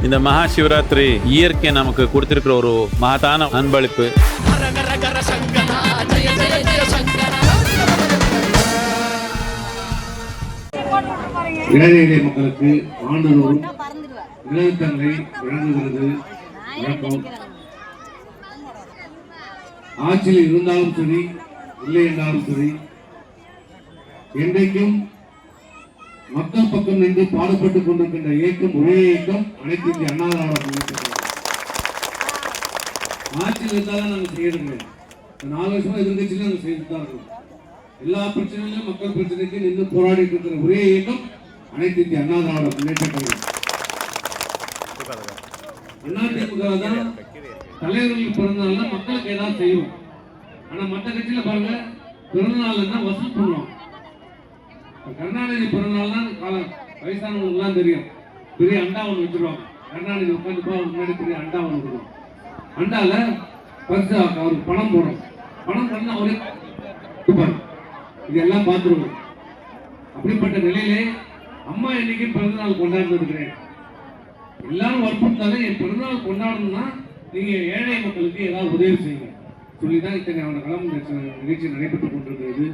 இந்த மகா சிவராத்திரி இயற்கை நமக்கு கொடுத்திருக்கிற ஒரு மகத்தான அன்பளிப்பு. ஏழை எளிய மக்களுக்கு ஆண்டுதோறும் இலவசங்களை வழங்குகிறது வழக்கம். ஆட்சியில் இருந்தாலும் சரி இல்லை என்றாலும் சரி என்றைக்கும் மக்கள் பக்கம் நின்று பாடுபட்டுக் கொண்டிருக்கின்ற இயக்கம் ஒரே இயக்கம் அனைத்து இந்திய அண்ணா திராவிட முன்னேற்ற கழகம். ஆட்சியில் இருந்தாலும் நாங்கள் செய்யறது 4 வருஷமா எதிர்கட்சியில நாங்கள் செய்துட்டு தான் இருக்கோம். எல்லா பிரச்சனையிலும் மக்கள் பிரச்சனைக்கு நின்று போராடி இருக்கிற ஒரே இயக்கம் அனைத்து இந்திய அண்ணா திராவிட முன்னேற்ற கழகம். அதிமுக தான் தலைவர்கள் பிறந்தநாள்னா மக்களுக்கு ஏதாவது செய்வோம். ஆனா மற்ற கட்சியில பாருங்க, பிறந்தநாள் வசூல் பண்ணுவோம். கருணாநிதி பிறந்தநாள் தான் வயசானவங்களுக்கு எல்லாம் தெரியும். பெரிய அண்டா ஒன்று வச்சிருவாங்க. கருணாநிதி உட்காந்து முன்னாடி பெரிய அண்டா ஒன்று இருக்கும். அண்டால பரிசு அவருக்கு பணம் போடும். பணம் பண்ண அவரே இதெல்லாம் பார்த்துருவோம். அப்படிப்பட்ட நிலையிலே அம்மா இன்னைக்கு பிறந்தநாள் கொண்டாடுறதுக்கிறேன். எல்லாரும் வற்புறுத்தாலும் என் பிறந்தநாள் கொண்டாடணும்னா நீங்க ஏழை மக்களுக்கு ஏதாவது உதவி செய்யுங்க சொல்லிதான் இத்தனை அவன களம் நிகழ்ச்சி நடைபெற்றுக் கொண்டிருக்கிறது.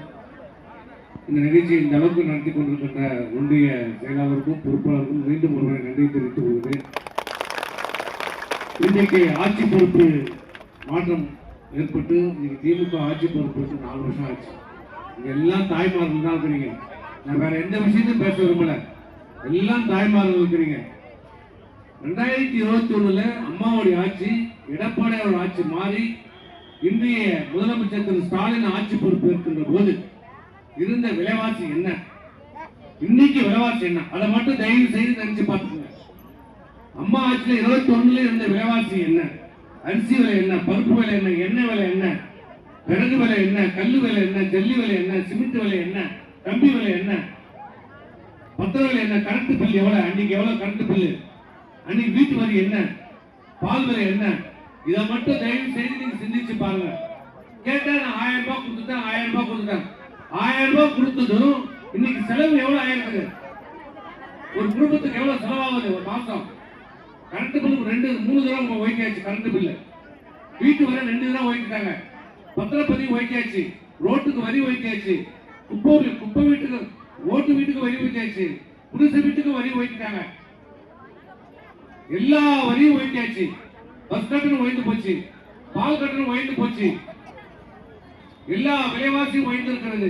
இந்த நிகழ்ச்சியை இந்த அளவுக்கு நடத்தி கொண்டிருக்கின்ற ஒன்றிய செயலாளருக்கும் பொறுப்பாளருக்கும் மீண்டும் ஒருவரை நன்றி தெரிவித்துக் கொள்கிறேன். இன்றைக்கு ஆட்சி பொறுப்பு மாற்றம் ஏற்பட்டு இன்னைக்கு திமுக ஆட்சி பொறுப்பு 4 வருஷம் ஆச்சு. இங்க எல்லாம் தாய்மார்கள் தான் இருக்கிறீங்க. நான் வேற எந்த விஷயத்தையும் பேச விரும்பல. எல்லாம் தாய்மார்கள் இருக்கிறீங்க. 2021 அம்மாவுடைய ஆட்சி, எடப்பாடி அவர் ஆட்சி மாறி இன்றைய முதலமைச்சர் திரு ஸ்டாலின் ஆட்சி பொறுப்பு இருக்கின்ற போது இருந்த விலைவாசி என்ன, இன்னைக்கு விலைவாசி என்ன, அதை மட்டும் தயவு செய்து நினைச்சு பார்த்துக்கோங்க. அம்மா ஆட்சியில் 21 இருந்த விலைவாசி என்ன, அரிசி விலை என்ன, பருப்பு விலை என்ன, எண்ணெய் விலை என்ன, விறகு விலை என்ன, கல்லு விலை என்ன, ஜல்லி விலை என்ன, சிமெண்ட் விலை என்ன, கம்பி விலை என்ன, பத்திர விலை என்ன, கரண்ட் பில் எவ்வளவு, அன்னைக்கு எவ்வளவு கரண்ட் பில், அன்னைக்கு வீட்டு வரி என்ன, பால் விலை என்ன, இதை மட்டும் தயவு செய்து நீங்க சிந்திச்சு பாருங்க. கேட்டா நான் 1000 ரூபாய் கொடுத்துட்டேன், 1000 ரூபாய் கொடுத்துட்டேன். 1000 ரூபாய் கொடுத்ததும் இன்னைக்கு செலவு எவ்வளவு ஆயிருக்குது, ஒரு குடும்பத்துக்கு எவ்வளவு செலவாகுது ஒரு மாசம். கரண்ட் பில் 2-3 தடவை ஒய்க்காச்சு. கரண்ட் பில் வீட்டு வரை 2 தடவை ஒய்க்கிட்டாங்க. பத்திரப்பதிவு ஒய்க்காச்சு, ரோட்டுக்கு வரி ஒய்க்காச்சு, குப்பை வீட்டுக்கு ஓட்டு வீட்டுக்கு வரி ஒய்க்காச்சு, குடிசை வீட்டுக்கு வரி ஒய்க்கிட்டாங்க. எல்லா வரியும் ஒய்க்காச்சு. பஸ் கட்டணம் உயர்ந்து போச்சு, பால் கட்டணம் உயர்ந்து போச்சு, எல்லா விலைவாசியும் உயர்ந்து இருக்கிறது.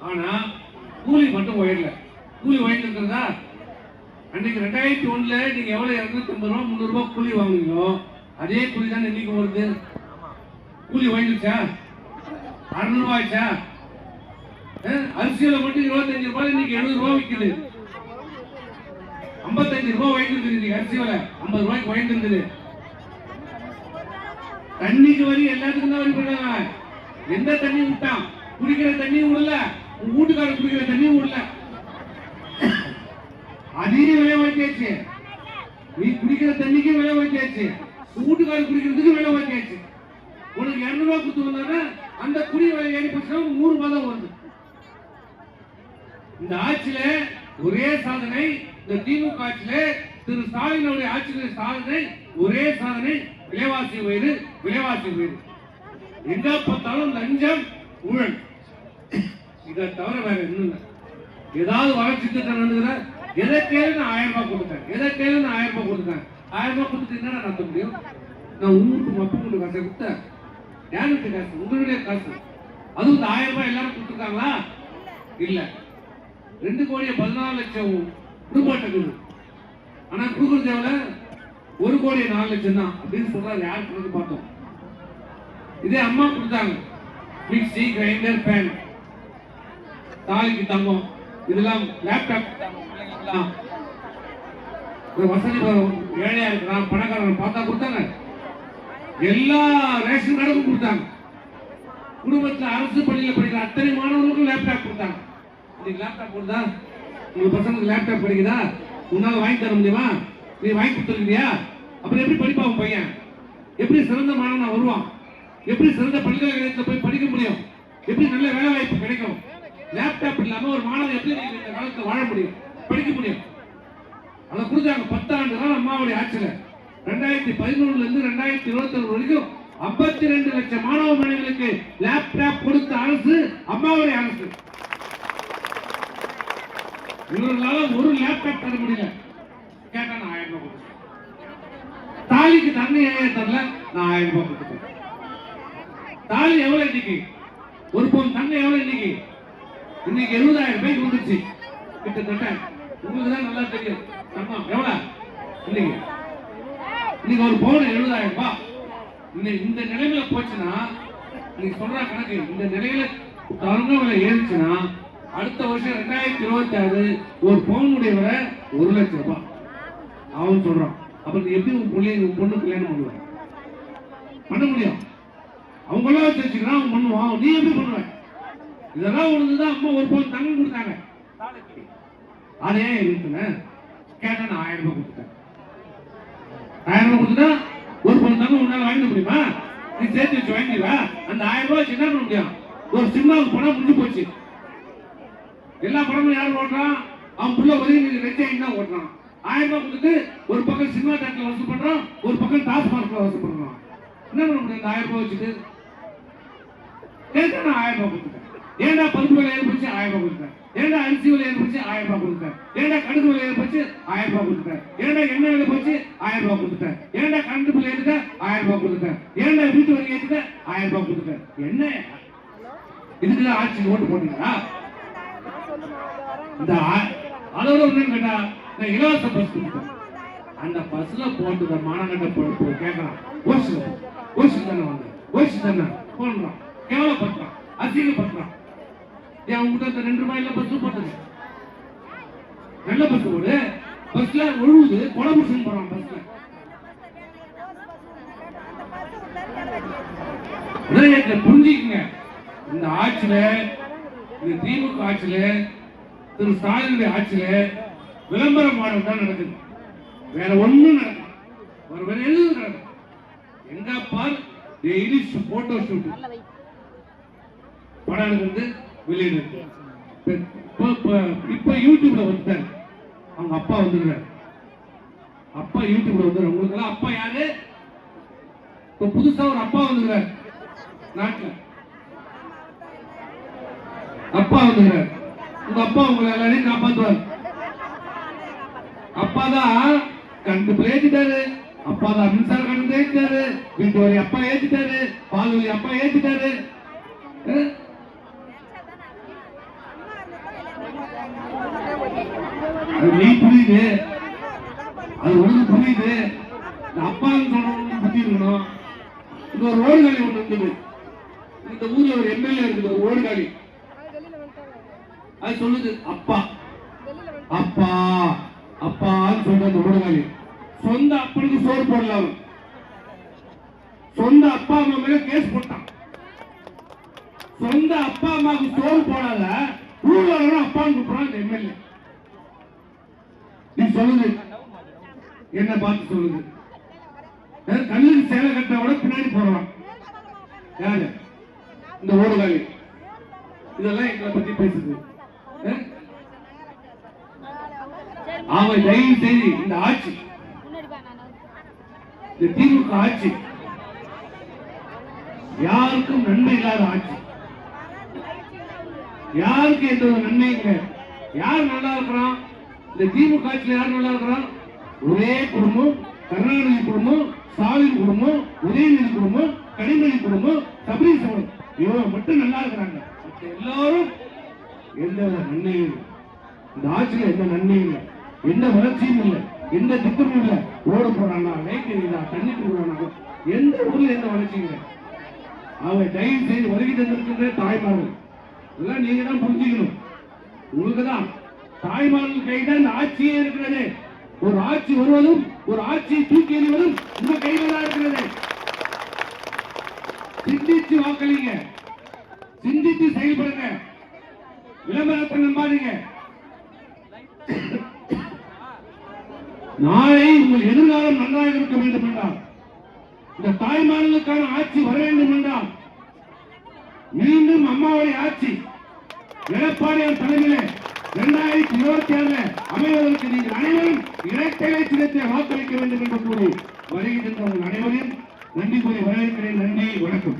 ஆனா கூலி மட்டும் உயரல. கூலி உயர்ந்து இருக்கிறதா? அன்னைக்கு 2001 நீங்க எவ்வளவு 250 ரூபாய் 300 ரூபாய் கூலி வாங்குவீங்களோ அதே கூலி தான் இன்னைக்கு வருது. கூலி உயர்ந்துச்சா? 600 ரூபாய் ஆச்சா? அரிசியில மட்டும் 25 ரூபாய் இன்னைக்கு 70 ரூபாய் விற்குது. 55 ரூபாய் உயர்ந்து இன்னைக்கு அரிசி விலை 50 ரூபாய்க்கு உயர்ந்து. தண்ணிக்கு வரி எல்லாத்துக்கும் தான் வரி பண்றாங்க. எந்த தண்ணி விட்டான்? குடிக்கிற தண்ணி விடல, வீட்டுக்கார குடிக்கிற தண்ணி விடல. அதே விலை வைக்காச்சு. நீ குடிக்கிற தண்ணிக்கு விலை வைக்காச்சு, வீட்டுக்கார குடிக்கிறதுக்கு விலை வைக்காச்சு. உனக்கு 200 ரூபாய் கொடுத்து வந்தாங்க, அந்த குடி விலை ஏறி போச்சுன்னா 100 ரூபாய் தான் வருது. இந்த ஆட்சியில ஒரே சாதனை, இந்த திமுக ஆட்சியில திரு ஸ்டாலினுடைய ஆட்சியில சாதனை ஒரே சாதனை, விலைவாசி உயர்வு, விலைவாசி உயர்வு. எங்க பார்த்தாலும் லஞ்சம், ஊழல். இதை தவிர வேற என்ன? ஏதாவது வளர்ச்சி திட்டம் நடந்துகிற எதை கேளு நான் 1000 ரூபாய் கொடுத்தேன், எதை கேளு நான் 1000 ரூபாய் கொடுத்தேன். 1000 ரூபாய் கொடுத்துட்டு என்ன நடத்த முடியும்? நான் உங்களுக்கு மப்பங்களுக்கு காசை கொடுத்தேன். யாருக்கு காசு? உங்களுடைய காசு. அதுவும் இந்த 1000 ரூபாய் எல்லாரும் கொடுத்துருக்காங்களா? இல்ல. 2,14,00,000 குடும்பம். ஆனா கொடுக்குறது எவ்வளவு? 1,04,00,000 தான் அப்படின்னு சொல்றாரு. யாருக்கு பார்த்தோம்? இதே அம்மா கொடுத்தாங்க. மிக்சி, கிரைண்டர், ஃபேன், தாலிக்கு தங்கம், இதெல்லாம் லேப்டாப் வசதி ஏழையா இருக்கிறான் பணக்காரன் பார்த்தா கொடுத்தாங்க. எல்லா ரேஷன் கார்டுக்கும் கொடுத்தாங்க. குடும்பத்தில் அரசு பள்ளியில் படிக்கிற அத்தனை மாணவர்களுக்கும் லேப்டாப் கொடுத்தாங்க. இன்னைக்கு லேப்டாப் கொடுத்தா உங்க பசங்களுக்கு லேப்டாப் படிக்குதா? உன்னால வாங்கி தர முடியுமா? நீ வாங்கி கொடுத்துருக்கியா? அப்புறம் எப்படி படிப்பான் பையன்? எப்படி சிறந்த மாணவனா வருவான்? எப்படி சிறந்த பல்கலைக்கழகத்தில் போய் படிக்க முடியும்? எப்படி நல்ல வேலை வாய்ப்பு கிடைக்கும்? லேப்டாப் இல்லாம ஒரு மாணவன் எப்படி இந்த காலத்தில் வாழ முடியும், படிக்க முடியும்? அதை கொடுத்தாங்க 10 ஆண்டு காலம் அம்மாவுடைய ஆட்சியில. 2011 இருந்து 2021 வரைக்கும் 52 லட்சம் மாணவ மாணவிகளுக்கு லேப்டாப் கொடுத்த அரசு அம்மாவுடைய அரசு. இவர்களால ஒரு லேப்டாப் தர முடியல. கேட்டா நான் 1000 ரூபாய் கொடுத்தேன். தாலிக்கு தண்ணி தரல, நான் 1000 ரூபாய் கொடுத்தேன். தாலி எவ்வளவு இன்னைக்கு? ஒரு பவுன் தண்ணி எவ்வளவு இன்னைக்கு? இன்னைக்கு 70,000 ரூபாய்க்கு வந்துச்சு கிட்டத்தட்ட. உங்களுக்கு தான் நல்லா தெரியும். தங்கம் எவ்வளவு இன்னைக்கு? இன்னைக்கு ஒரு பவுன் 70,000 ரூபாய். இந்த நிலைமையில போச்சுன்னா, நீங்க சொல்ற கணக்கு இந்த நிலையில தங்க விலை ஏறிச்சுன்னா, அடுத்த வருஷம் 2026 ஒரு பவுனுடைய விலை 1 லட்சம் ரூபாய். அவன் சொல்றான். அப்ப நீ எப்படி உன் பொண்ணு கல்யாணம் பண்ணுவேன்? பண்ண முடியும்? அவங்களாம் வச்சுக்கிறான், அவன் பண்ணுவான். நீ எப்படி பண்ணுவ? இதெல்லாம் ஒண்ணுதான். அம்மா ஒரு பவுன் தங்கம் கொடுத்தாங்க. அதே இருக்குன்னு கேட்டா நான் 1000 ரூபாய் கொடுத்துட்டேன். 1000 ரூபாய் கொடுத்துட்டா ஒரு பவுன் தங்கம் உன்னால வாங்கிட முடியுமா? நீ சேர்த்து வச்சு வாங்கிடுவா? அந்த 1000 ரூபாய் என்ன பண்ண முடியும்? ஒரு சினிமாவுக்கு படம் முடிஞ்சு போச்சு. எல்லா படமும் யார் ஓடுறான்? அவன் புள்ள ஒரே ரெச்சைன் தான் ஓடுறான். 1000 ரூபாய் கொடுத்துட்டு ஒரு பக்கம் சினிமா தேட்டர்ல வசூல் பண்றான், ஒரு பக்கம் டாஸ்மார்க்ல வசூல் பண்றான். என்ன பண்ண முடியும் இந்த 1000 ரூபாய் வச்சுட்டு? கேட்டா நான் 1000 ரூபாய் கொடுத்துட்டேன். ஏன்டா பருப்பு விலை ஏற்படுச்சு? 1000 ரூபாய் கொடுத்தேன். ஏன்டா அரிசி விலை ஏற்படுச்சு? 1000 ரூபாய் கொடுத்தேன். ஏன்டா கடுகு விலை ஏற்படுச்சு? 1000 ரூபாய் கொடுத்தேன். ஏன்டா எண்ணெய் விலை போச்சு? 1000 ரூபாய் கொடுத்தேன். ஏன்டா கரண்ட் பில் ஏத்துட்ட? 1000 ரூபாய் கொடுத்தேன். ஏன்டா வீட்டு வரி ஏத்துட்ட? 1000 ரூபாய் கொடுத்தேன். என்ன இதுக்குதான் ஆட்சி ஓட்டு போட்டீங்களா? இந்த அதோட ஒண்ணு கேட்டா, நான் இலவச பஸ் கொடுத்தேன். அந்த பஸ்ல போட்டு மானங்கட்ட போட்டு கேட்கறான். ஓசி தானே வந்தேன், ஓசி தானே போடுறான், கேவலப்படுறான், அசிங்கப்படுறான். ஏன் உங்ககிட்ட 2 ரூபாயில பஸ் போட்டது? நல்ல பஸ் போடு. பஸ்ல ஒழுகுது, கொலை புருஷன் போறான் பஸ்ல. புரிஞ்சுக்குங்க. இந்த ஆட்சியில, இந்த திமுக ஆட்சியில, திரு ஸ்டாலினுடைய ஆட்சியில விளம்பர மாடல் தான் நடக்குது. வேற ஒண்ணும் நடக்குது. வேற எதுவும் நடக்குது? எங்க பார் டெய்லி போட்டோ ஷூட், படம் எடுக்கிறது, வெளியிடு. இப்ப யூடியூப்ல வந்துட்டாரு. அவங்க அப்பா வந்துடுறாரு. அப்பா யூடியூப்ல வந்துடுறாரு. உங்களுக்கு எல்லாம் அப்பா யாரு? இப்ப புதுசா ஒரு அப்பா வந்துடுறாரு நாட்டுல. அப்பா வந்துடுறாரு. உங்க அப்பா உங்களை எல்லாரையும் காப்பாத்துவார். அப்பா தான் கண்டு ஏற்றிட்டாரு. அப்பா தான் மின்சார கண்டு ஏற்றிட்டாரு. வீட்டு வரி அப்பா ஏற்றிட்டாரு. பால் வரி அப்பா ஏற்றிட்டாரு. அது நீ புரியுது, அது உனக்கு புரியுது. அப்பான்னு சொல்றவங்க புத்தி இருக்கணும். இந்த ஒரு ஓடுகாலி ஒண்ணு இருந்தது. இந்த ஊர்ல ஒரு எம்எல்ஏ இருக்குது, ஒரு ஓடுகாலி. அது சொல்லுது அப்பா அப்பா அப்பான்னு சொல்ற அந்த ஓடுகாலி. சொந்த அப்பனுக்கு சோறு போடல. சொந்த அப்பா அம்மா மேல கேஸ் போட்டான். சொந்த அப்பா அம்மாவுக்கு சோறு போடாத ஊர்ல அப்பான்னு கூப்பிடுறான் இந்த எம்எல்ஏ. நீ சொல்லுது, என்ன பார்த்து சொல்லுது. கல்லுக்கு சேலை கட்டோட பின்னாடி போறான் யாரு? இந்த ஓடுகாலி. இதெல்லாம் எங்களை பத்தி பேசுது. அவன் தயவு செய்து இந்த ஆட்சி, இந்த திமுக ஆட்சி யாருக்கும் நன்மை இல்லாத ஆட்சி. யாருக்கு எந்த ஒரு நன்மை இல்லை. யார் நல்லா இருக்கிறான்? இந்த திமுக ஆட்சியில் யார் நல்லா இருக்கிறான்? ஒரே குடும்பம், கருணாநிதி குடும்பம், ஸ்டாலின் குடும்பம், உதயநிதி குடும்பம், கனிமொழி குடும்பம், சபரீஷ் குடும்பம், இவங்க மட்டும் நல்லா இருக்கிறாங்க. எல்லாரும் எந்த நன்மையும் இல்லை. இந்த ஆட்சியில் எந்த நன்மையும் இல்லை, எந்த வளர்ச்சியும் இல்லை, எந்த திட்டமும் இல்லை. ரோடு போறானா, லைட் எரியுதா, தண்ணி கொடுக்குறானா, எந்த ஊர்ல எந்த வளர்ச்சியும் இல்லை. அவன் தயவு செய்து வருகை தந்திருக்கின்ற தாய்மார்கள் இதெல்லாம் நீங்க தான் புரிஞ்சுக்கணும். உங்களுக்கு தான் தாய்மார்கள் கைதான் இந்த ஆட்சியே இருக்கிறது. ஒரு ஆட்சி வருவதும் ஒரு ஆட்சியை தூக்கி எறிவதும் உங்க கையில தான் இருக்கிறது. சிந்திச்சு வாக்களிங்க, சிந்தித்து செயல்படுங்க, விளம்பரத்தை நம்பாதீங்க. நாளை உங்கள் எதிர்காலம் நன்றாக இருக்க வேண்டும் என்றால், இந்த தாய்மார்களுக்கான ஆட்சி வர வேண்டும் என்றால், மீண்டும் அம்மாவுடைய ஆட்சி எடப்பாடியார் தலைமையிலே 2026 அமைவதற்கு நீங்கள் அனைவரும் இரட்டை சின்னத்தை வாக்களிக்க வேண்டும் என்று கூறி வருகின்ற உங்கள் அனைவரையும் நன்றி கூறி வரவேற்கிறேன். நன்றி, வணக்கம்.